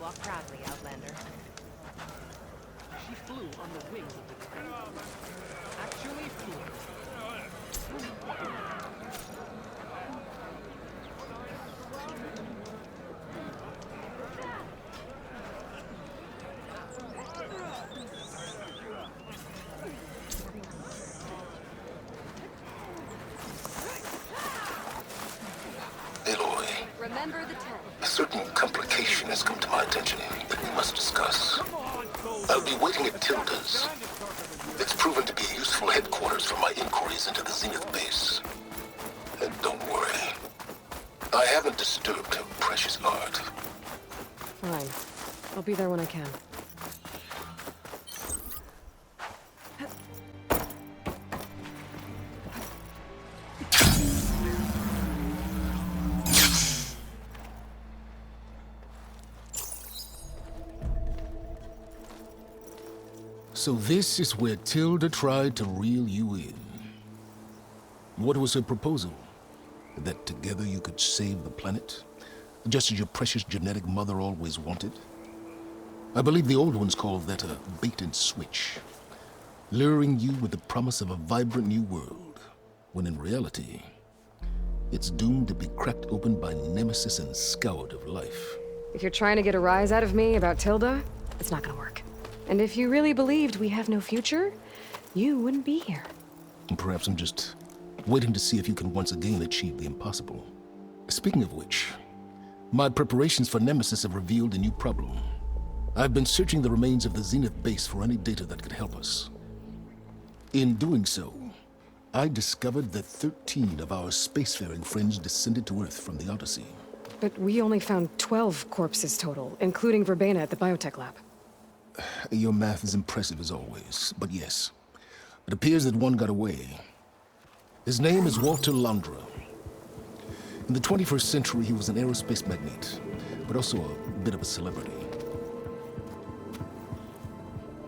Walk proudly, Outlander. She flew on the wings of the train. Actually flew. Aloy, Remember the 10. a certain complication has come to my attention that we must discuss. I'll be waiting at Tilda's. It's proven to be a useful headquarters for my inquiries into the Zenith base. And don't worry, I haven't disturbed her precious art. Fine. I'll be there when I can. So this is where Tilda tried to reel you in. What was her proposal? That together you could save the planet? Just as your precious genetic mother always wanted? I believe the old ones called that a bait and switch. Luring you with the promise of a vibrant new world, when in reality, it's doomed to be cracked open by Nemesis and scoured of life. If you're trying to get a rise out of me about Tilda, it's not gonna work. And if you really believed we have no future, you wouldn't be here. And perhaps I'm just waiting to see if you can once again achieve the impossible. Speaking of which, my preparations for Nemesis have revealed a new problem. I've been searching the remains of the Zenith base for any data that could help us. In doing so, I discovered that 13 of our spacefaring friends descended to Earth from the Odyssey. But we only found 12 corpses total, including Verbena at the biotech lab. Your math is impressive as always, but yes, it appears that one got away. His name is Walter Londra. In the 21st century, he was an aerospace magnate, but also a bit of a celebrity.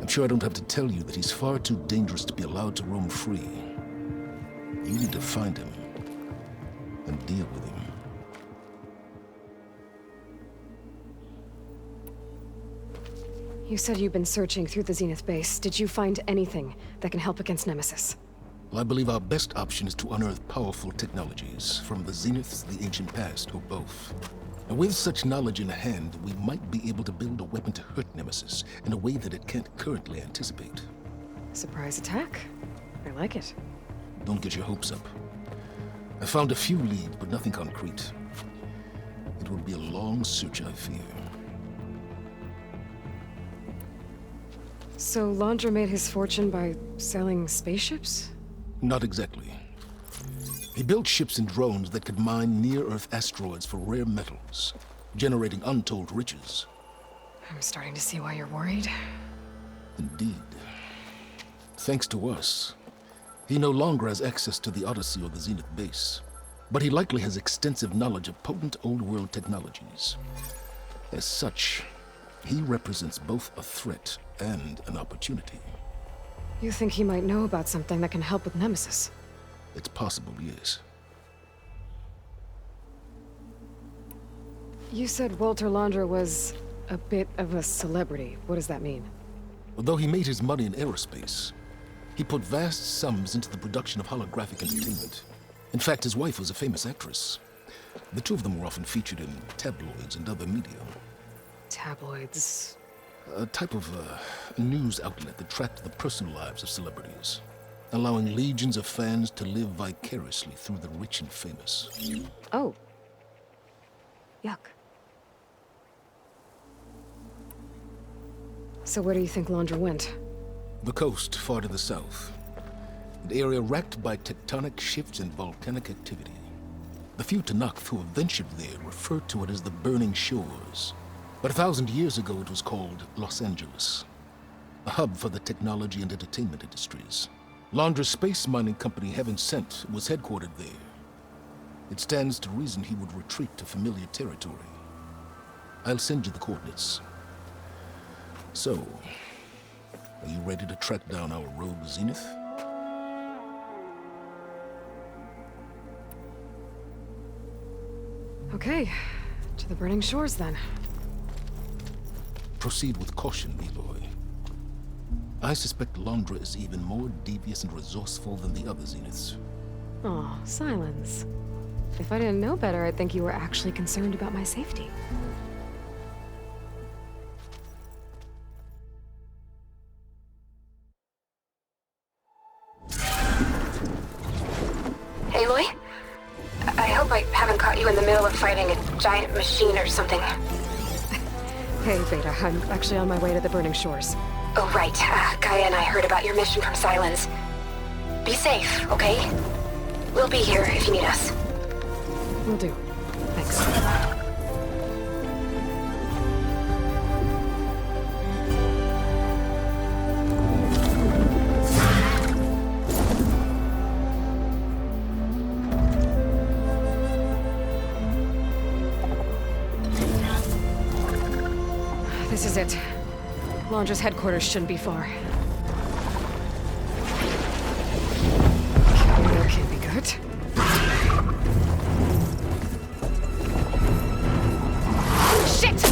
I'm sure I don't have to tell you that he's far too dangerous to be allowed to roam free. You need to find him and deal with him. You said you've been searching through the Zenith base. Did you find anything that can help against Nemesis? Well, I believe our best option is to unearth powerful technologies from the Zeniths, the ancient past, or both. And with such knowledge in hand, we might be able to build a weapon to hurt Nemesis in a way that it can't currently anticipate. Surprise attack? I like it. Don't get your hopes up. I found a few leads, but nothing concrete. It will be a long search, I fear. So Londra made his fortune by selling spaceships? Not exactly. He built ships and drones that could mine near-Earth asteroids for rare metals, generating untold riches. I'm starting to see why you're worried. Indeed. Thanks to us, he no longer has access to the Odyssey or the Zenith base, but he likely has extensive knowledge of potent old-world technologies. As such, he represents both a threat and an opportunity. You think he might know about something that can help with Nemesis? It's possible, yes. You said Walter Londra was a bit of a celebrity. What does that mean? Although he made his money in aerospace, he put vast sums into the production of holographic entertainment. In fact, his wife was a famous actress. The two of them were often featured in tabloids and other media. Tabloids? A type of news outlet that tracked the personal lives of celebrities, allowing legions of fans to live vicariously through the rich and famous. Oh. Yuck. So where do you think Londra went? The coast, far to the south. An area racked by tectonic shifts and volcanic activity. The few Tanakh who have ventured there refer to it as the Burning Shores. But 1,000 years ago it was called Los Angeles, a hub for the technology and entertainment industries. Londra's space mining company, Heaven Sent, was headquartered there. It stands to reason he would retreat to familiar territory. I'll send you the coordinates. So, are you ready to track down our rogue Zenith? Okay, to the Burning Shores then. Proceed with caution, Eloy. I suspect Londra is even more devious and resourceful than the other Zeniths. Oh, Silence. If I didn't know better, I'd think you were actually concerned about my safety. Aloy? I hope I haven't caught you in the middle of fighting a giant machine or something. Hey, Beta, I'm actually on my way to the burning shores. Oh, right. Gaia and I heard about your mission from Silence. Be safe, okay? We'll be here if you need us. Will do. Thanks. This is it. Londra's headquarters shouldn't be far. That can't be good. Shit!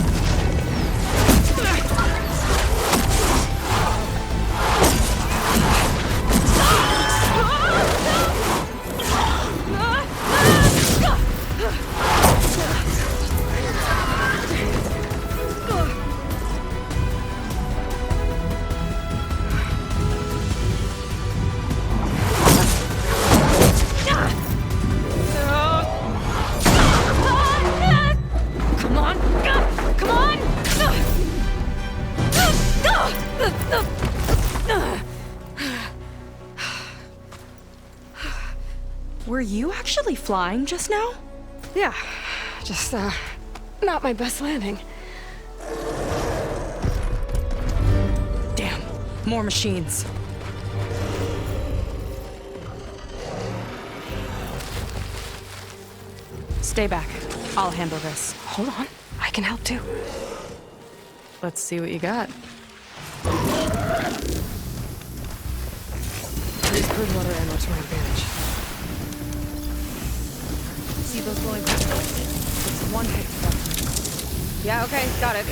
Were you actually flying just now? Yeah, just, not my best landing. Damn, more machines. Stay back. I'll handle this. Hold on, I can help too. Let's see what you got. Use crude water ammo to my advantage. See those glowing crystals? It's one hit reduction. Yeah, okay, got it.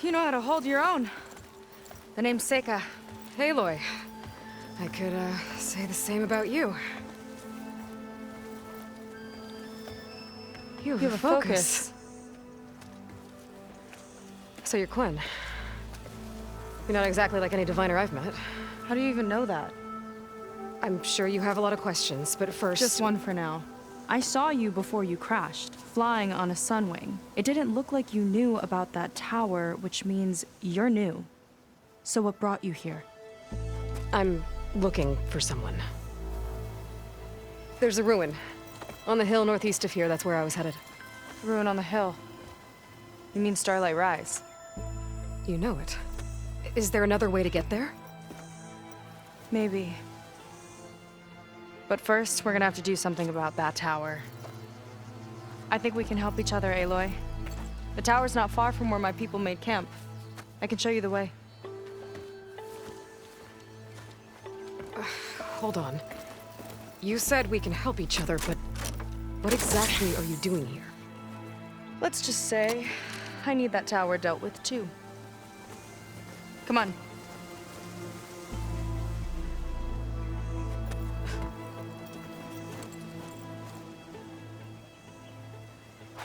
You know how to hold your own. The name's Seika. Aloy. I could, say the same about you. You have a focus. So you're Quinn. You're not exactly like any diviner I've met. How do you even know that? I'm sure you have a lot of questions, but first... Just one for now. I saw you before you crashed, flying on a sunwing. It didn't look like you knew about that tower, which means you're new. So what brought you here? I'm looking for someone. There's a ruin. On the hill northeast of here, that's where I was headed. Ruin on the hill. You mean Starlight Rise? You know it. Is there another way to get there? Maybe. But first, we're gonna have to do something about that tower. I think we can help each other, Aloy. The tower's not far from where my people made camp. I can show you the way. Hold on. You said we can help each other, but what exactly are you doing here? Let's just say, I need that tower dealt with too. Come on.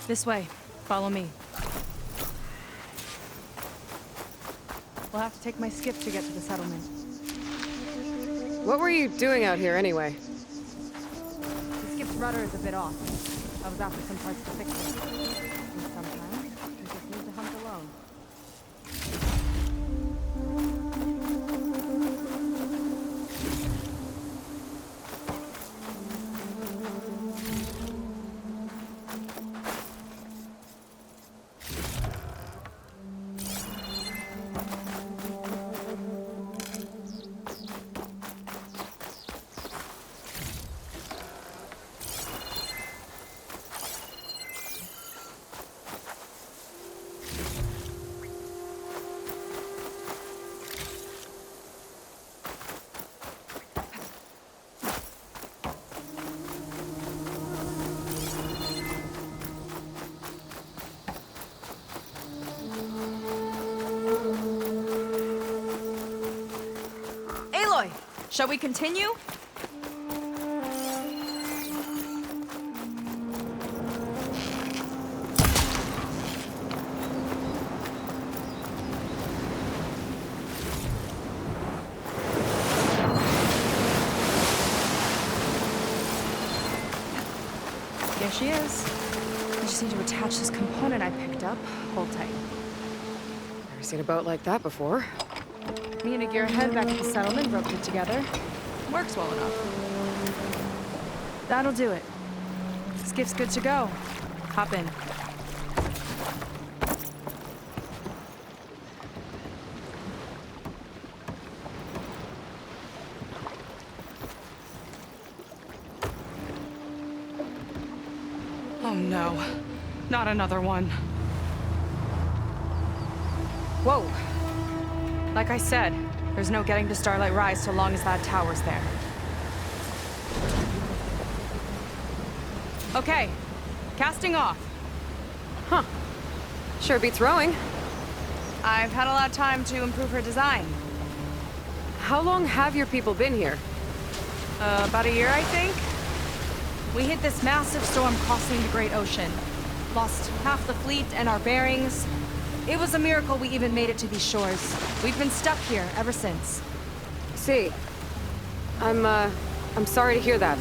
This way. Follow me. We'll have to take my skip to get to the settlement. What were you doing out here anyway? The skip's rudder is a bit off. I was after some parts to fix it. And sometimes, you just need to hunt alone. Aloy, shall we continue? There she is. I just need to attach this component I picked up. Hold tight. Never seen a boat like that before. Me and a gearhead back at the settlement roped it together. Works well enough. That'll do it. Skip's good to go. Hop in. Oh no. Not another one. Whoa. Like I said, there's no getting to Starlight Rise so long as that tower's there. Okay, casting off. Huh. Sure beats rowing. I've had a lot of time to improve her design. How long have your people been here? About a year, I think. We hit this massive storm crossing the Great Ocean. Lost half the fleet and our bearings. It was a miracle we even made it to these shores. We've been stuck here ever since. See, I'm sorry to hear that.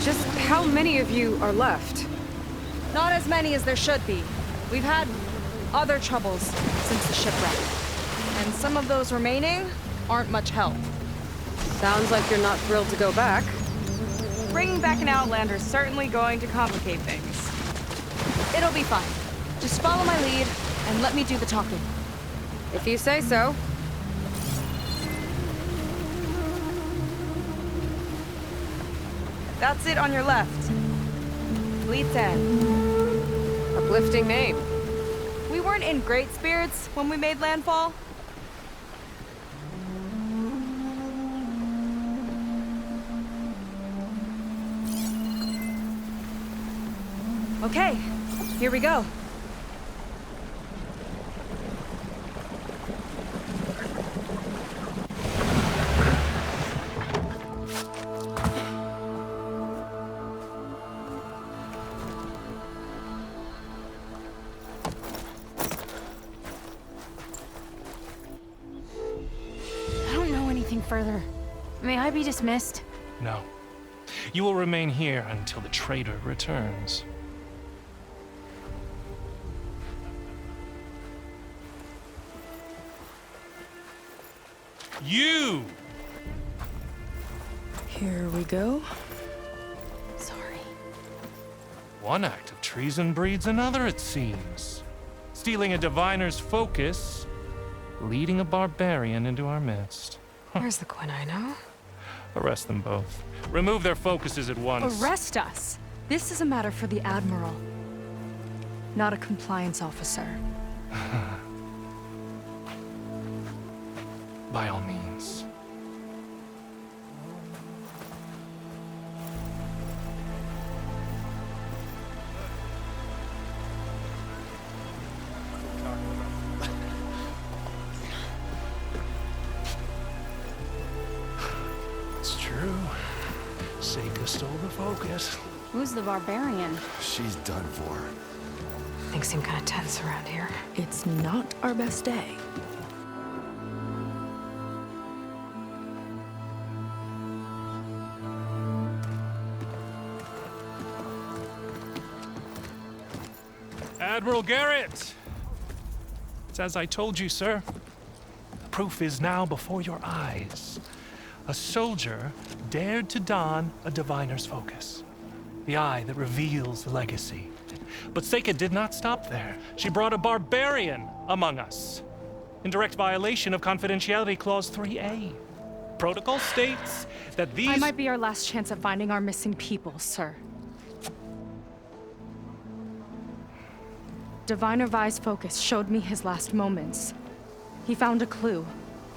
Just how many of you are left? Not as many as there should be. We've had other troubles since the shipwreck. And some of those remaining aren't much help. Sounds like you're not thrilled to go back. Bringing back an Outlander is certainly going to complicate things. It'll be fine. Just follow my lead and let me do the talking. If you say so. That's it on your left. Fleet's End. Uplifting name. We weren't in great spirits when we made landfall. Okay, here we go. further. May I be dismissed? No. You will remain here until the traitor returns. You! Here we go. Sorry. One act of treason breeds another, it seems. Stealing a diviner's focus, leading a barbarian into our midst. Where's the quinino? Arrest them both. Remove their focuses at once. Arrest us! This is a matter for the Admiral, not a compliance officer. By all means. It's true. Seika stole the focus. Who's the barbarian? She's done for. Things seem kind of tense around here. It's not our best day. Admiral Garrett! It's as I told you, sir. The proof is now before your eyes. A soldier dared to don a diviner's focus. The eye that reveals the legacy. But Seika did not stop there. She brought a barbarian among us. In direct violation of Confidentiality Clause 3A. Protocol states that these... I might be our last chance at finding our missing people, sir. Diviner Vi's focus showed me his last moments. He found a clue.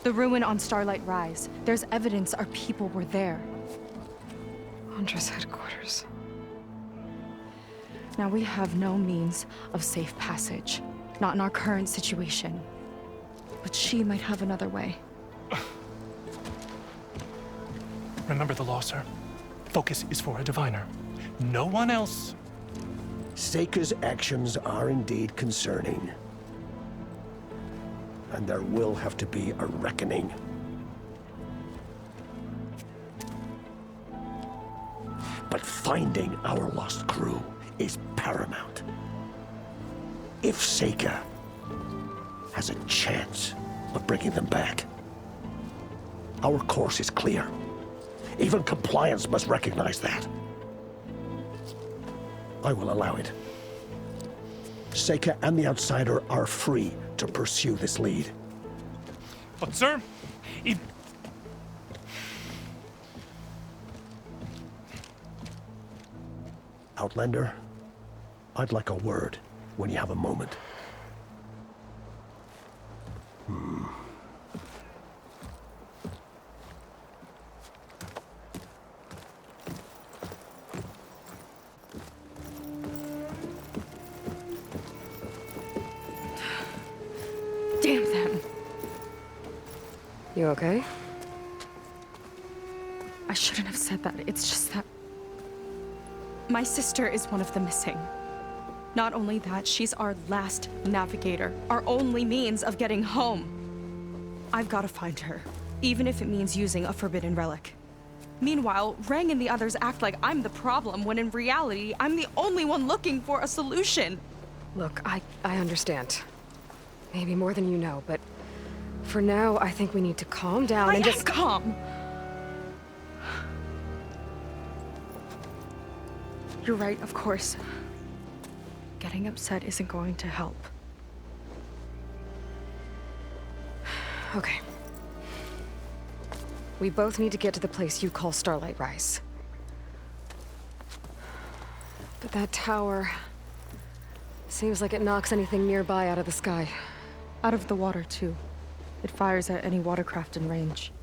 The ruin on Starlight Rise. There's evidence our people were there. Huntress headquarters. Now we have no means of safe passage. Not in our current situation. But she might have another way. Remember the law, sir. Focus is for a diviner. No one else. Seika's actions are indeed concerning. And there will have to be a reckoning. But finding our lost crew is paramount. If Seika has a chance of bringing them back, our course is clear. Even compliance must recognize that. I will allow it. Seika and the Outsider are free to pursue this lead. But, sir, if... Outlander, I'd like a word when you have a moment. Damn them. You okay? I shouldn't have said that. It's just that... my sister is one of the missing. Not only that, she's our last navigator. Our only means of getting home. I've got to find her. Even if it means using a forbidden relic. Meanwhile, Rang and the others act like I'm the problem, when in reality, I'm the only one looking for a solution. Look, I understand. Maybe more than you know, but for now, I think we need to calm down and just... calm! You're right, of course. Getting upset isn't going to help. Okay. We both need to get to the place you call Starlight Rise. But that tower... seems like it knocks anything nearby out of the sky. Out of the water, too. It fires at any watercraft in range.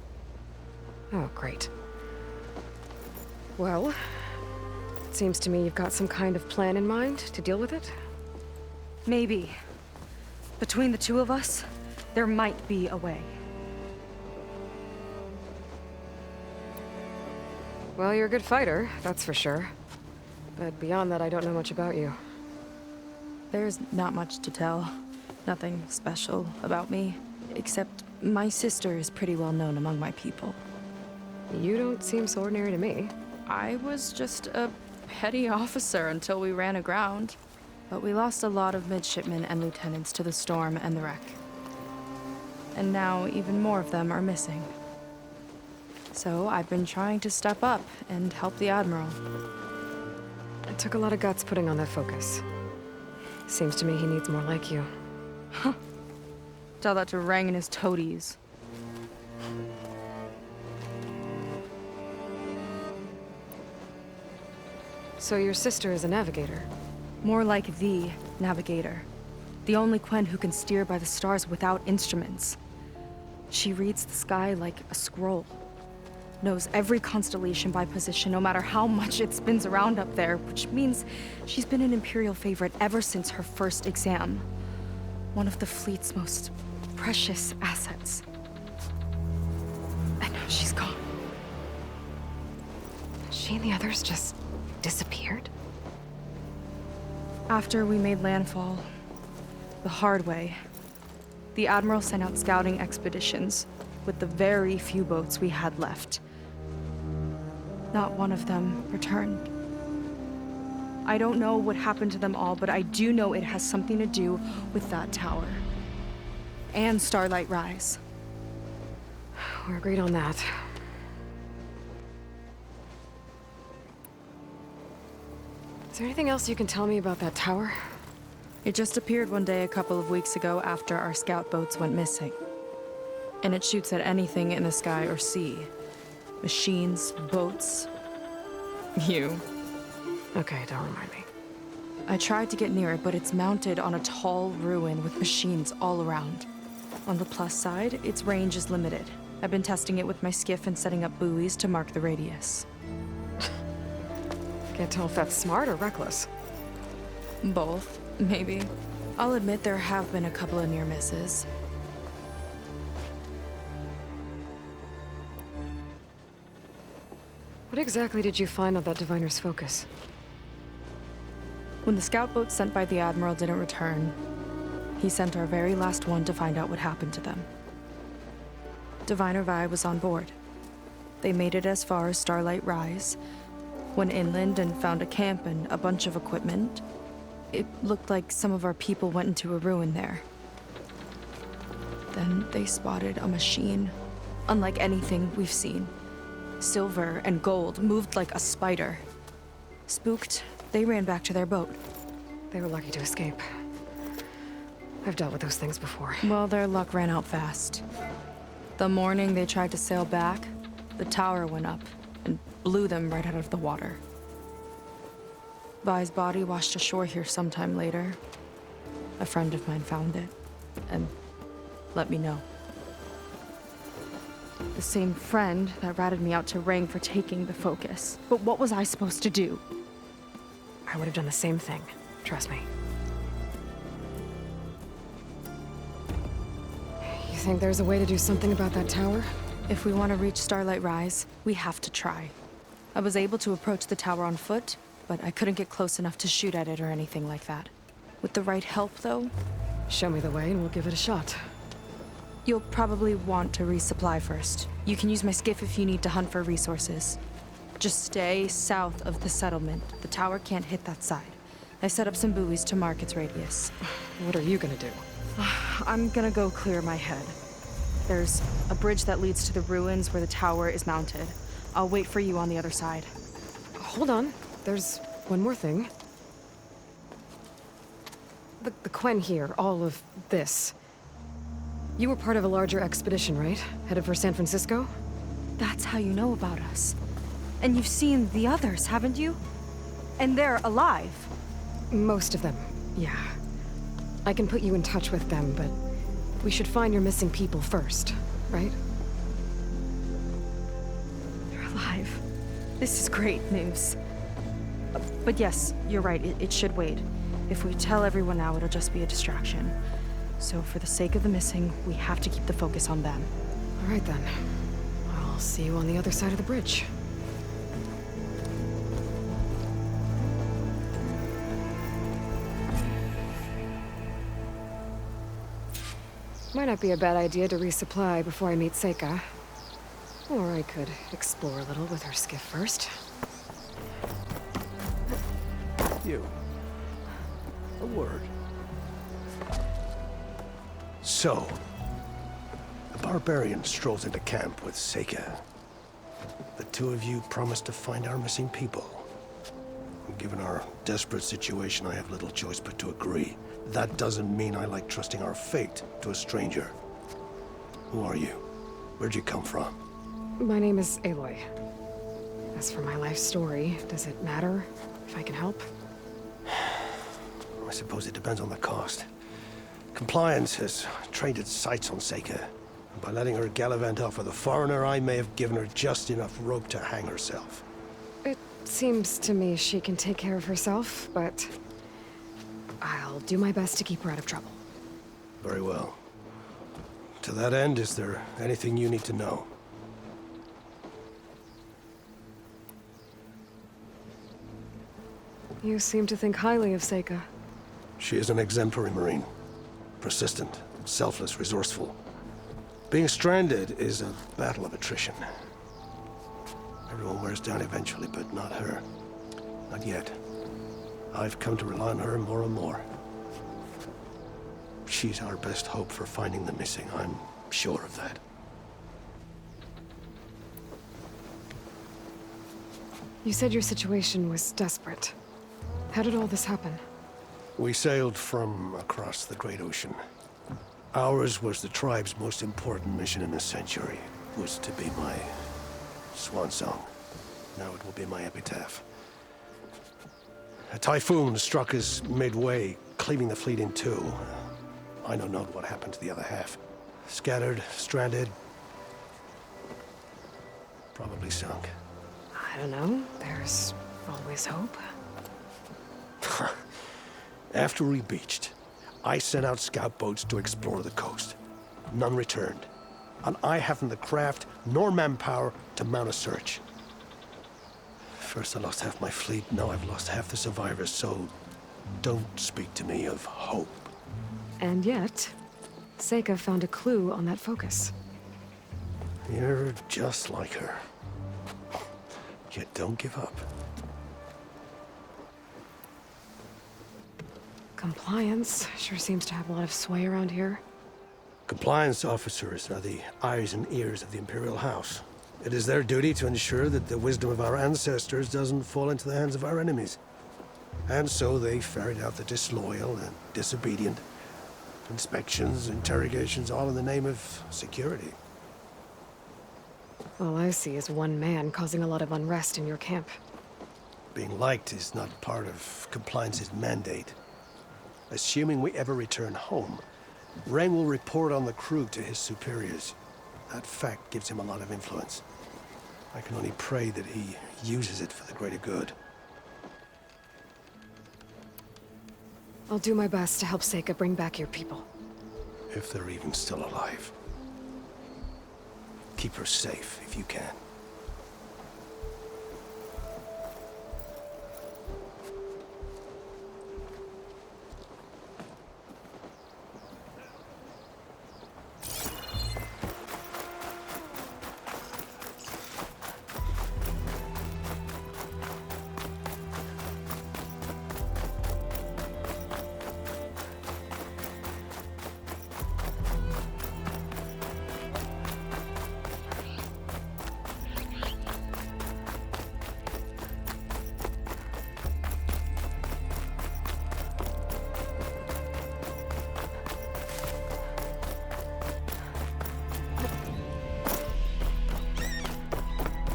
Oh, great. Well, it seems to me you've got some kind of plan in mind to deal with it. Maybe. Between the two of us, there might be a way. Well, you're a good fighter, that's for sure. But beyond that, I don't know much about you. There's not much to tell. Nothing special about me, except my sister is pretty well known among my people. You don't seem so ordinary to me. I was just a petty officer until we ran aground. But we lost a lot of midshipmen and lieutenants to the storm and the wreck. And now even more of them are missing. So I've been trying to step up and help the Admiral. It took a lot of guts putting on that focus. Seems to me he needs more like you. Tell that to Rang and his toadies. So your sister is a navigator? More like the navigator. The only Quen who can steer by the stars without instruments. She reads the sky like a scroll. Knows every constellation by position, no matter how much it spins around up there, which means she's been an Imperial favorite ever since her first exam. One of the fleet's most precious assets. And now she's gone. She and the others just disappeared? After we made landfall, the hard way, the Admiral sent out scouting expeditions with the very few boats we had left. Not one of them returned. I don't know what happened to them all, but I do know it has something to do with that tower. And Starlight Rise. We're agreed on that. Is there anything else you can tell me about that tower? It just appeared one day a couple of weeks ago after our scout boats went missing. And it shoots at anything in the sky or sea. Machines, boats, you. Okay, don't remind me. I tried to get near it, but it's mounted on a tall ruin with machines all around. On the plus side, its range is limited. I've been testing it with my skiff and setting up buoys to mark the radius. Can't tell if that's smart or reckless. Both, maybe. I'll admit there have been a couple of near misses. What exactly did you find on that diviner's focus? When the scout boat sent by the Admiral didn't return, he sent our very last one to find out what happened to them. Diviner Vi was on board. They made it as far as Starlight Rise, went inland and found a camp and a bunch of equipment. It looked like some of our people went into a ruin there. Then they spotted a machine, unlike anything we've seen. Silver and gold, moved like a spider. Spooked, they ran back to their boat. They were lucky to escape. I've dealt with those things before. Well, their luck ran out fast. The morning they tried to sail back, the tower went up and blew them right out of the water. Vi's body washed ashore here sometime later. A friend of mine found it and let me know. The same friend that ratted me out to Rang for taking the focus. But what was I supposed to do? I would have done the same thing. Trust me. You think there's a way to do something about that tower? If we want to reach Starlight Rise, we have to try. I was able to approach the tower on foot, but I couldn't get close enough to shoot at it or anything like that. With the right help, though, Show me the way and we'll give it a shot. you'll probably want to resupply first. You can use my skiff if you need to hunt for resources. Just stay south of the settlement. The tower can't hit that side. I set up some buoys to mark its radius. What are you gonna do? I'm gonna go clear my head. There's a bridge that leads to the ruins where the tower is mounted. I'll wait for you on the other side. Hold on. There's one more thing. The Quen here, all of this. You were part of a larger expedition, right? Headed for San Francisco? That's how you know about us. And you've seen the others, haven't you? And they're alive. Most of them, yeah. I can put you in touch with them, but we should find your missing people first, right? They're alive. This is great news. But yes, you're right, it should wait. If we tell everyone now, it'll just be a distraction. So for the sake of the missing, we have to keep the focus on them. All right then. I'll see you on the other side of the bridge. Might not be a bad idea to resupply before I meet Seika. Or I could explore a little with her skiff first. You. A word. So, the barbarian strolls into camp with Seika. The two of you promised to find our missing people. Given our desperate situation, I have little choice but to agree. That doesn't mean I like trusting our fate to a stranger. Who are you? Where'd you come from? My name is Aloy. As for my life story, does it matter if I can help? I suppose it depends on the cost. Compliance has trained its sights on Seika. And by letting her gallivant off with a foreigner, I may have given her just enough rope to hang herself. It seems to me she can take care of herself, but I'll do my best to keep her out of trouble. Very well. To that end, is there anything you need to know? You seem to think highly of Seika. She is an exemplary Marine. Persistent, selfless, resourceful. Being stranded is a battle of attrition. Everyone wears down eventually, but not her. Not yet. I've come to rely on her more and more. She's our best hope for finding the missing. I'm sure of that. You said your situation was desperate. How did all this happen? We sailed from across the Great Ocean. Ours was the tribe's most important mission in a century. It was to be my swan song. Now it will be my epitaph. A typhoon struck us midway, cleaving the fleet in two. I know not what happened to the other half. Scattered, stranded, probably sunk. I don't know. There's always hope. After we beached, I sent out scout boats to explore the coast. None returned. And I haven't the craft nor manpower to mount a search. First I lost half my fleet, now I've lost half the survivors, so don't speak to me of hope. And yet, Seika found a clue on that focus. You're just like her. Yet don't give up. Compliance sure seems to have a lot of sway around here. Compliance officers are the eyes and ears of the Imperial House. It is their duty to ensure that the wisdom of our ancestors doesn't fall into the hands of our enemies. And so they ferret out the disloyal and disobedient. Inspections, interrogations, all in the name of security. All I see is one man causing a lot of unrest in your camp. Being liked is not part of Compliance's mandate. Assuming we ever return home, Rang will report on the crew to his superiors. That fact gives him a lot of influence. I can only pray that he uses it for the greater good. I'll do my best to help Seika bring back your people. If they're even still alive. Keep her safe if you can.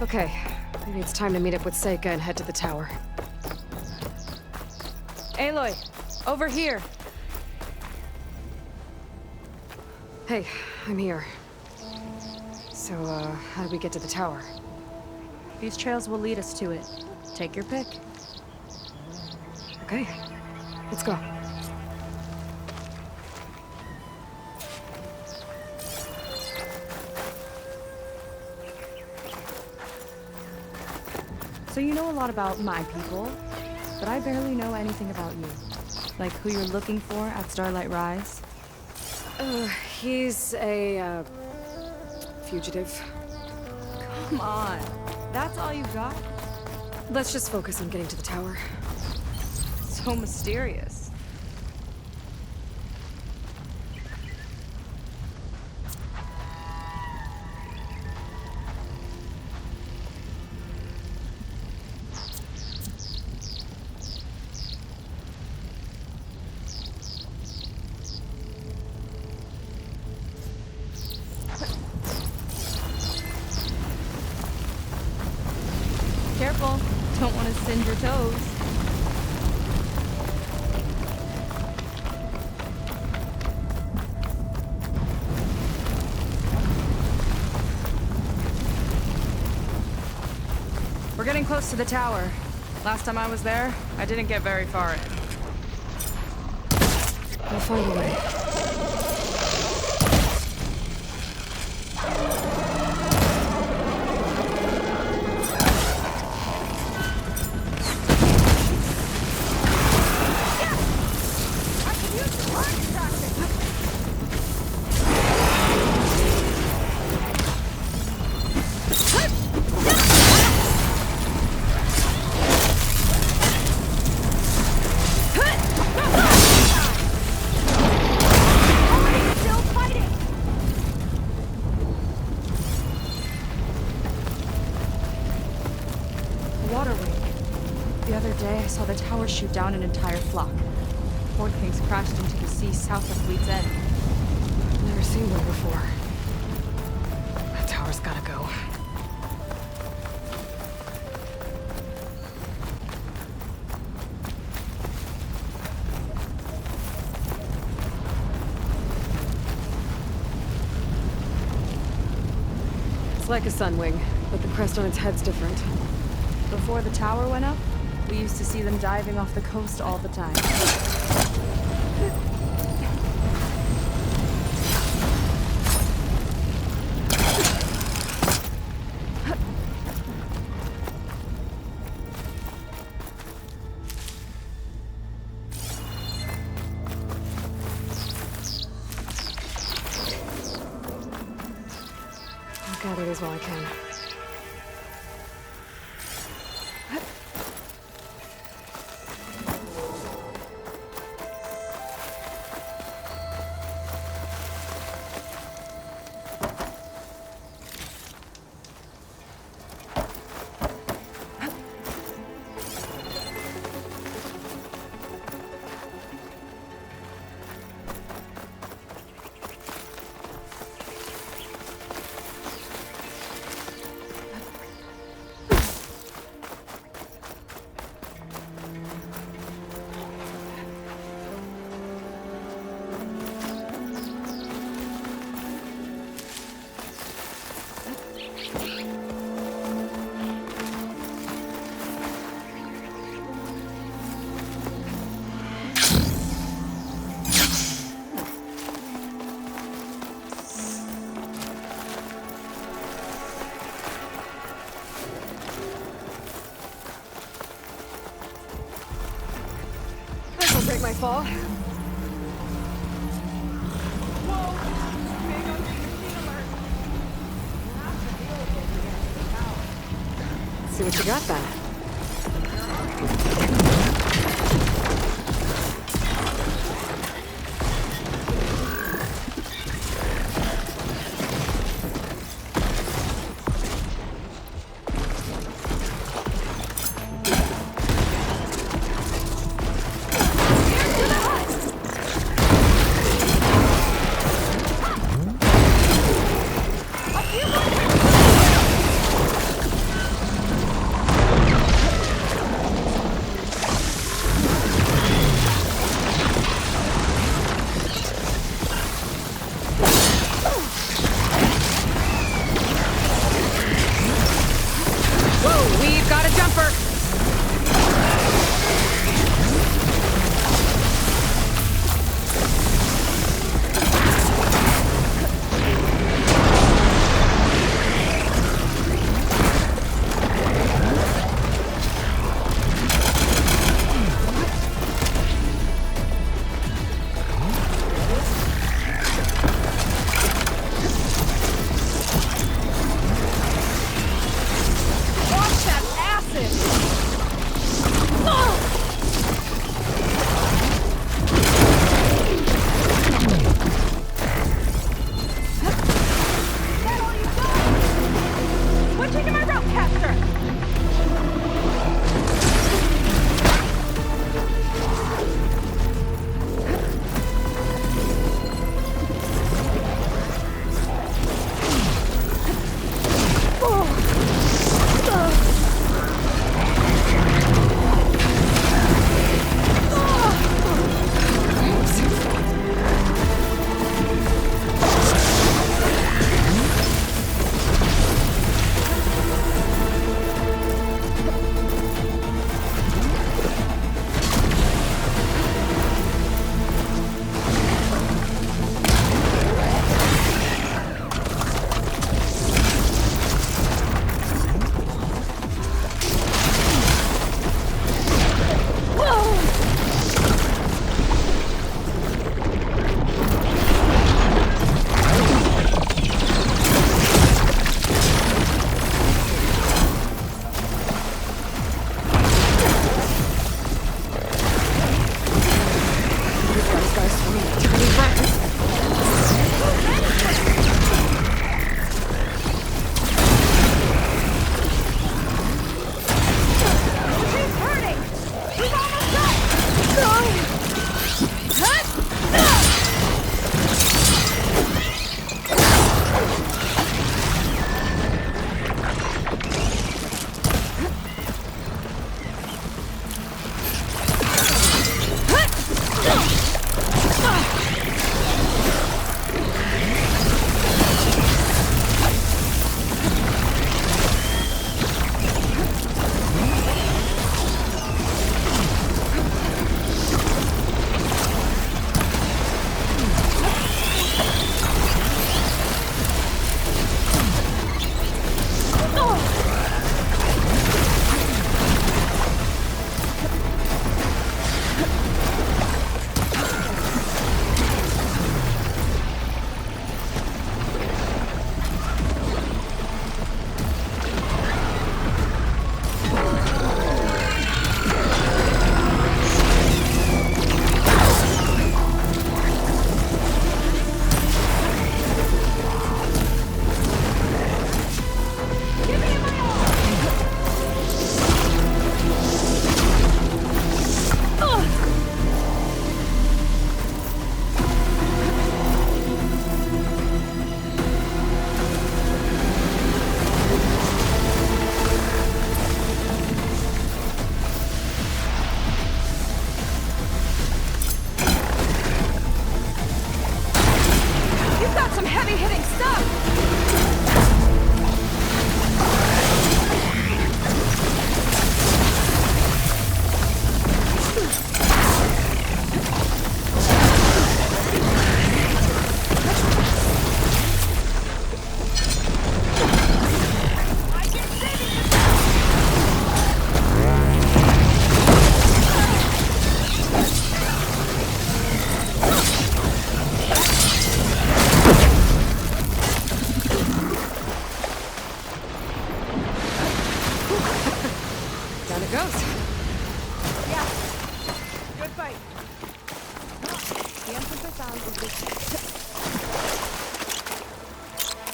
Okay, maybe it's time to meet up with Seika and head to the tower. Aloy, over here. Hey, I'm here. So, how do we get to the tower? These trails will lead us to it. Take your pick. Okay, let's go. So you know a lot about my people, but I barely know anything about you. Like who you're looking for at Starlight Rise? He's a, fugitive. Come on. That's all you got? Let's just focus on getting to the tower. So mysterious. Careful. Don't want to singe your toes. We're getting close to the tower. Last time I was there, I didn't get very far in. We'll find a way. Saw the tower shoot down an entire flock. Poor things crashed into the sea south of Fleet's End. Never seen one before. That tower's gotta go. It's like a sun wing, but the crest on its head's different. Before the tower went up, we used to see them diving off the coast all the time. I'll gather these while I can. Break my fall. See what you got then.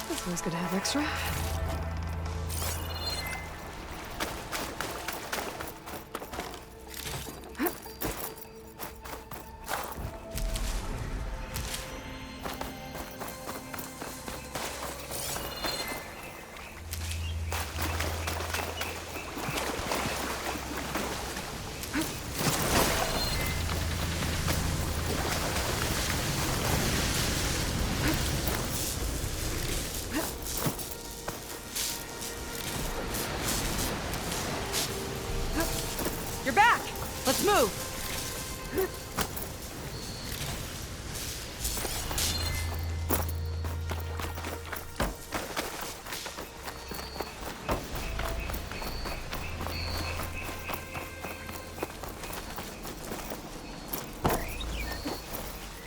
This one's good to have extra. You're back! Let's move!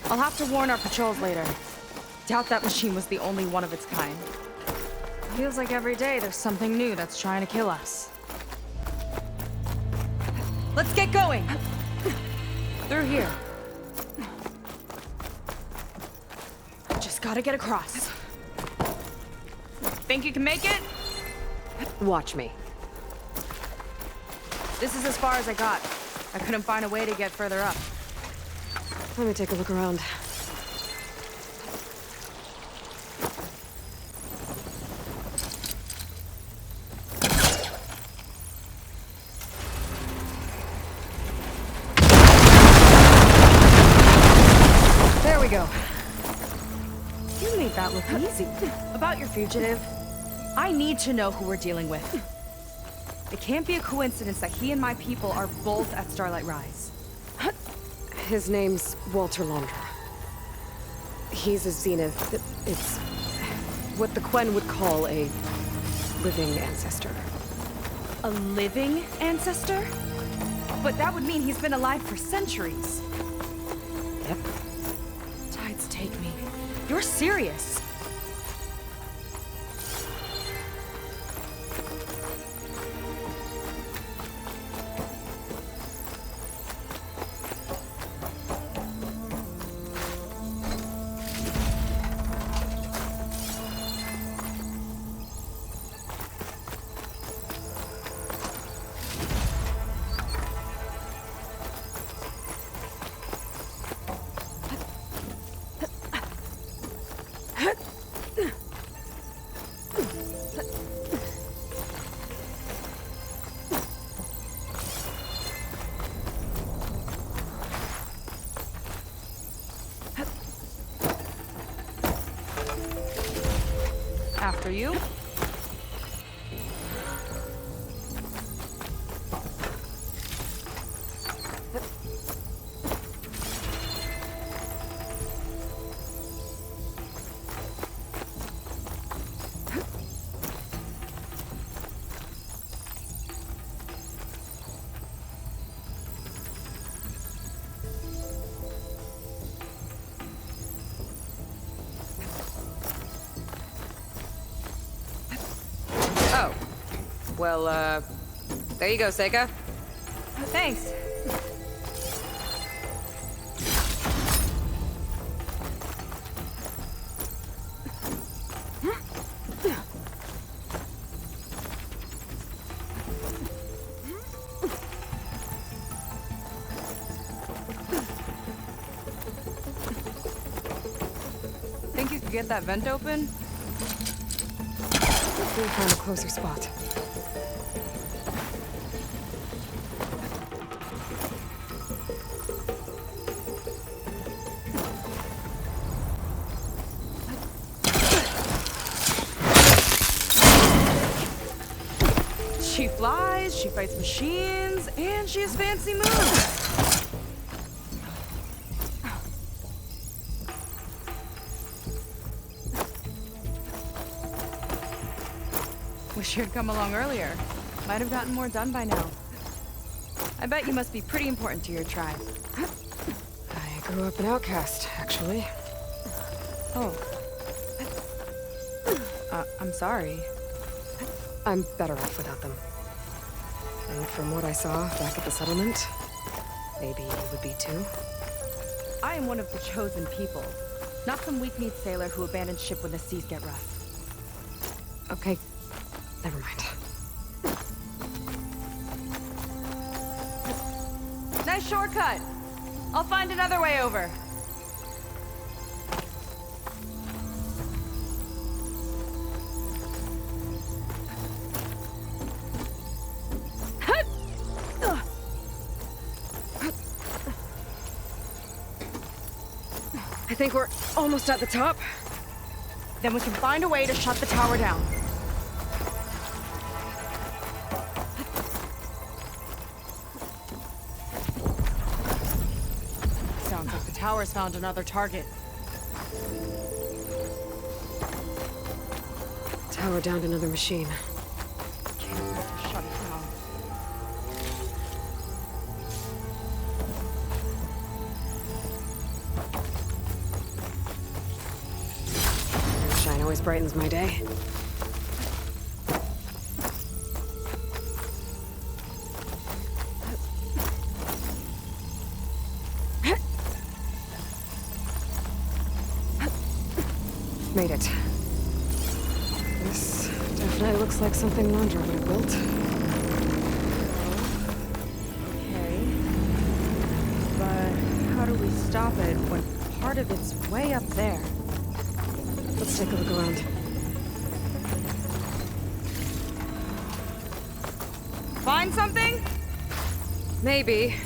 I'll have to warn our patrols later. Doubt that machine was the only one of its kind. Feels like every day there's something new that's trying to kill us. Let's get going! Through here. Just gotta get across. Think you can make it? Watch me. This is as far as I got. I couldn't find a way to get further up. Let me take a look around. There we go. You made that look easy. About your fugitive, I need to know who we're dealing with. It can't be a coincidence that he and my people are both at Starlight Rise. His name's Walter Londra. He's a Zenith. It's what the Quen would call a living ancestor. A living ancestor? But that would mean he's been alive for centuries. Yep. Tides take me. You're serious. After you. Well, there you go, Seika. Thanks. Think you could get that vent open? We'll find a closer spot. She flies, she fights machines, and she has fancy moves. Wish you'd come along earlier. Might have gotten more done by now. I bet you must be pretty important to your tribe. I grew up an outcast, actually. Oh. I'm sorry. I'm better off without them. And from what I saw back at the settlement, maybe you would be too. I am one of the chosen people. Not some weak-kneed sailor who abandons ship when the seas get rough. Okay, never mind. Nice shortcut. I'll find another way over. I think we're almost at the top. Then we can find a way to shut the tower down. Sounds like the tower's found another target. Tower downed another machine. Can't wait to shut it down. Shine always brightens my day. Made it. This definitely looks like something Landra would have built. Okay. But how do we stop it when part of it's way up there? Let's take a look around. Find something? Maybe.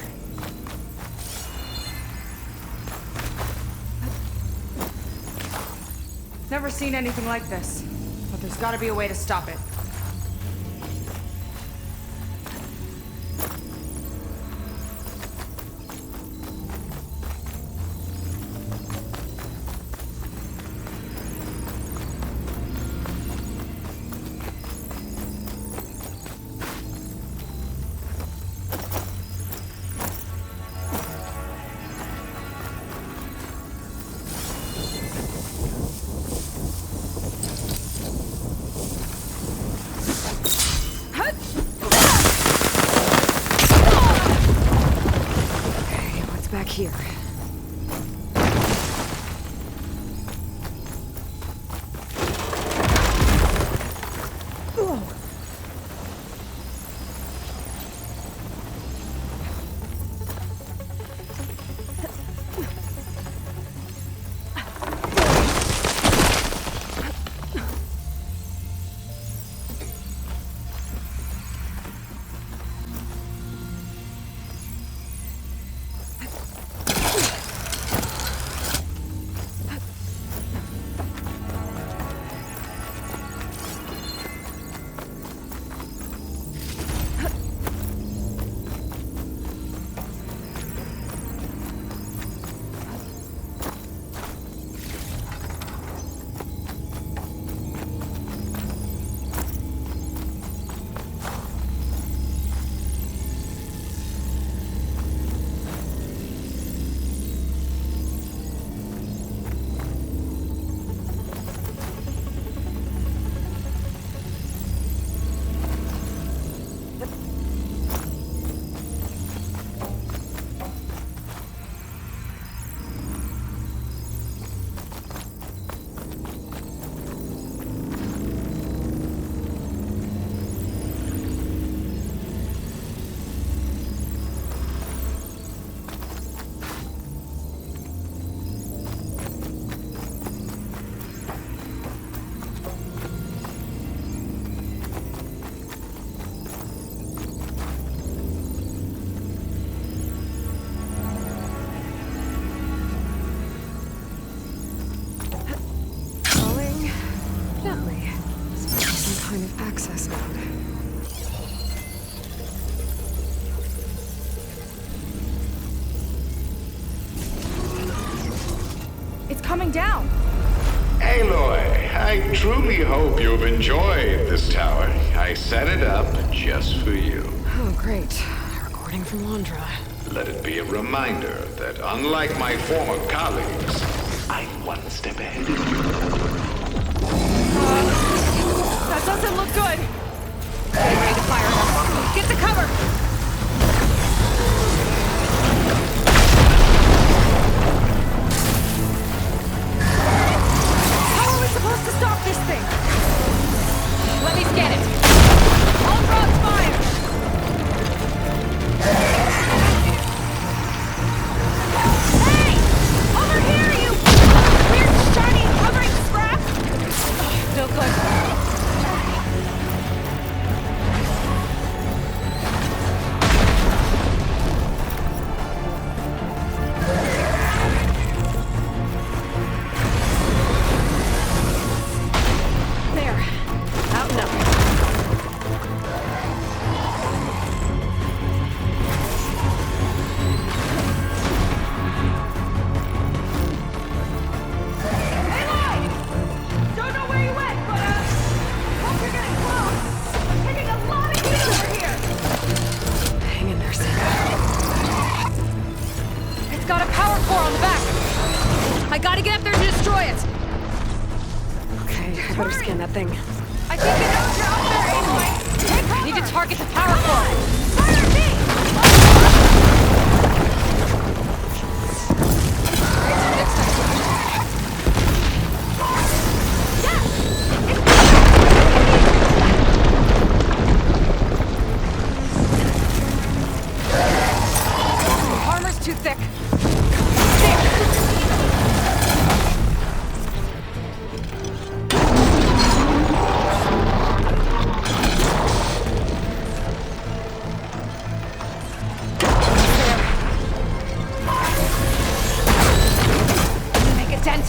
Never seen anything like this. But there's gotta be a way to stop it. Okay, what's back here? Access node. It's coming down. Aloy, I truly hope you've enjoyed this tower. I set it up just for you. Oh, great. A recording from Landra. Let it be a reminder that unlike my former colleagues, I'm one step ahead of you. That doesn't look good. Get ready to fire us. Get to cover. got a power core on the back. I gotta get up there to destroy it. Okay, I better scan that thing. I think it knows you're up there, Aloy. I need to target the power core. Fire me! Armor's too thick. Make a dent.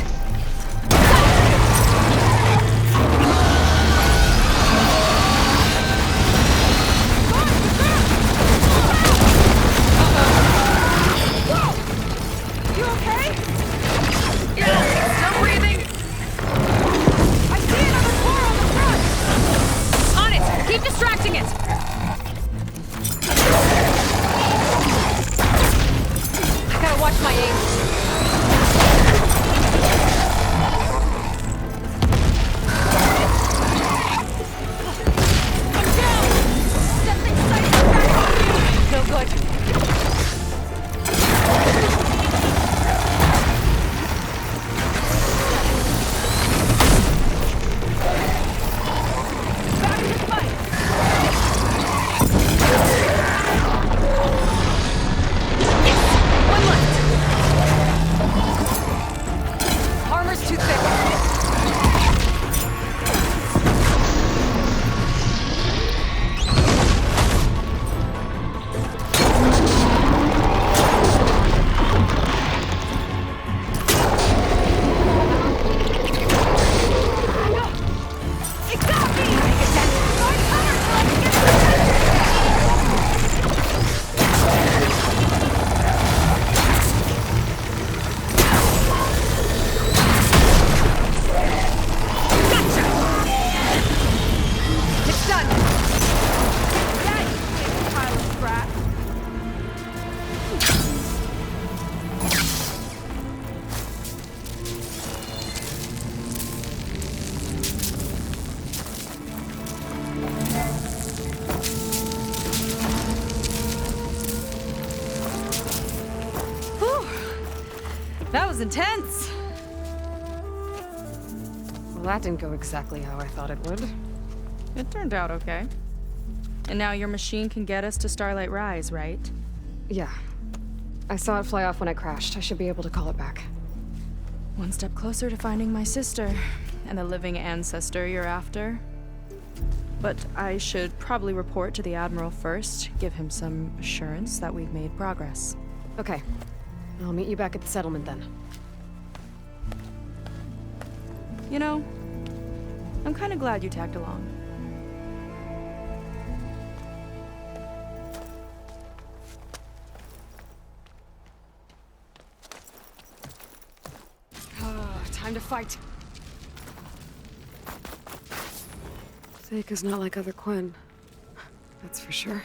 You okay? Yeah, still breathing. I see another core on the front. On it. Keep distracting it. I gotta watch my aim. I'm down. Something sighted back on you. No good. Back in the fight. Yes! One left. Armor's too thick. It got me! Make a dent. Guard cover till I can get Gotcha! It's done. Yeah, you big pile of crap. Whew. That was intense. Well, that didn't go exactly how I thought it would. It turned out okay. And now your machine can get us to Starlight Rise, right? Yeah. I saw it fly off when I crashed. I should be able to call it back. One step closer to finding my sister and the living ancestor you're after. But I should probably report to the Admiral first, give him some assurance that we've made progress. Okay. I'll meet you back at the settlement then. You know, I'm kind of glad you tagged along. Time to fight. Seika's not like other Quen. That's for sure.